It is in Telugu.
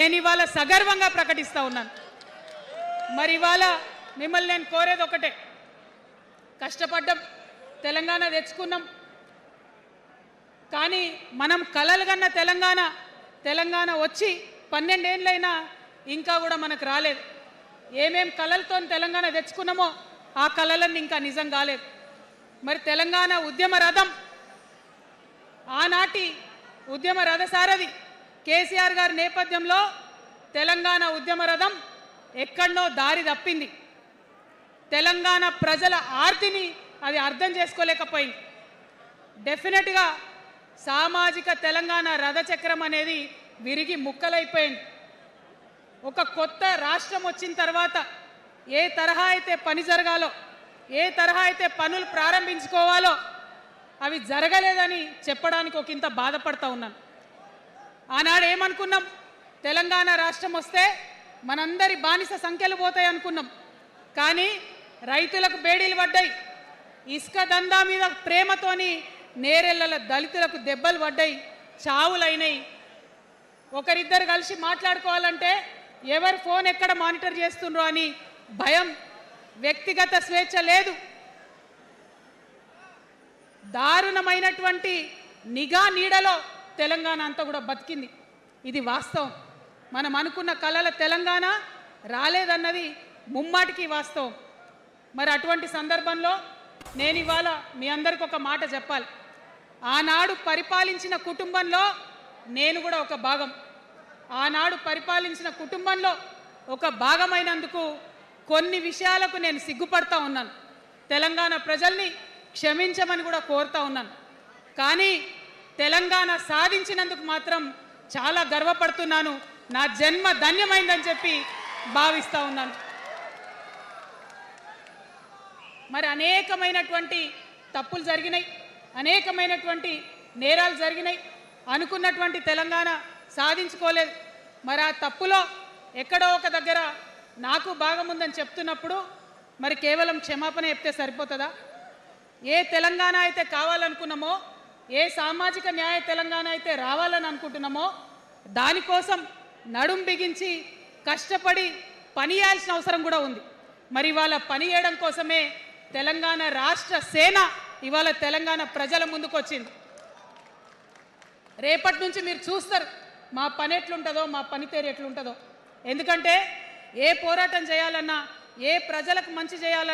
నేను ఇవాళ సగర్వంగా ప్రకటిస్తా ఉన్నాను. మరి ఇవాళ మిమ్మల్ని నేను కోరేది ఒకటే, కష్టపడ్డం, తెలంగాణ తెచ్చుకున్నాం. కానీ మనం కలలు కన్న తెలంగాణ వచ్చి 12 ఏళ్ళైనా ఇంకా కూడా మనకు రాలేదు. ఏమేం కలలతో తెలంగాణ తెచ్చుకున్నామో ఆ కలలన్నీ ఇంకా నిజం కాలేదు. మరి తెలంగాణ ఉద్యమ రథం, ఆనాటి ఉద్యమ రథసారథి కేసీఆర్ గారి నేపథ్యంలో తెలంగాణ ఉద్యమ రథం ఎక్కడనో దారి తప్పింది. తెలంగాణ ప్రజల ఆర్తిని అది అర్థం చేసుకోలేకపోయింది. డెఫినెట్గా సామాజిక తెలంగాణ రథచక్రం అనేది విరిగి ముక్కలైపోయింది. ఒక కొత్త రాష్ట్రం వచ్చిన తర్వాత ఏ తరహా అయితే పని జరగాలో, ఏ తరహా అయితే పనులు ప్రారంభించుకోవాలో అవి జరగలేదని చెప్పడానికి ఒక ఇంత బాధపడతా ఉన్నాను. ఆనాడు ఏమనుకున్నాం, తెలంగాణ రాష్ట్రం వస్తే మనందరి బానిస సంఖ్యలు పోతాయి అనుకున్నాం. కానీ రైతులకు బేడీలు పడ్డాయి, ఇసుక దందా మీద ప్రేమతోని నేరెళ్ళల దళితులకు దెబ్బలు పడ్డాయి, చావులైనాయి. ఒకరిద్దరు కలిసి మాట్లాడుకోవాలంటే ఎవరి ఫోన్ ఎక్కడ మానిటర్ చేస్తుండ్రో అని భయం, వ్యక్తిగత స్వేచ్ఛ లేదు. దారుణమైనటువంటి నిఘా నీడలో తెలంగాణ అంతా కూడా బతికింది. ఇది వాస్తవం. మనం అనుకున్న కలల తెలంగాణ రాలేదన్నది ముమ్మాటికి వాస్తవం. మరి అటువంటి సందర్భంలో నేను ఇవాళ మీ అందరికి ఒక మాట చెప్పాలి. ఆనాడు పరిపాలించిన కుటుంబంలో నేను కూడా ఒక భాగం. ఆనాడు పరిపాలించిన కుటుంబంలో ఒక భాగమైనందుకు కొన్ని విషయాలకు నేను సిగ్గుపడతా ఉన్నాను. తెలంగాణ ప్రజల్ని క్షమించమని కూడా కోరుతా ఉన్నాను. కానీ తెలంగాణ సాధించినందుకు మాత్రం చాలా గర్వపడుతున్నాను. నా జన్మ ధన్యమైందని చెప్పి భావిస్తూ ఉన్నాను. మరి అనేకమైనటువంటి తప్పులు జరిగినాయి, అనేకమైనటువంటి నేరాలు జరిగినాయి. అనుకున్నటువంటి తెలంగాణ సాధించుకోలేదు. మరి ఆ తప్పులో ఎక్కడో ఒక దగ్గర నాకు భాగం ఉందని చెప్తున్నప్పుడు మరి కేవలం క్షమాపణ చెప్తే సరిపోతుందా? ఏ తెలంగాణ అయితే కావాలనుకున్నామో, ఏ సామాజిక న్యాయ తెలంగాణ అయితే రావాలని అనుకుంటున్నామో దానికోసం నడుం బిగించి కష్టపడి పని చేయాల్సిన అవసరం కూడా ఉంది. మరి ఇవాళ పని చేయడం కోసమే తెలంగాణ రాష్ట్ర సేన ఇవాళ తెలంగాణ ప్రజల ముందుకు వచ్చింది. రేపటి నుంచి మీరు చూస్తారు మా పని ఎట్లుంటుందో, మా పనితీరు ఎట్లుంటుందో. ఎందుకంటే ఏ పోరాటం చేయాలన్నా, ఏ ప్రజలకు మంచి చేయాలన్నా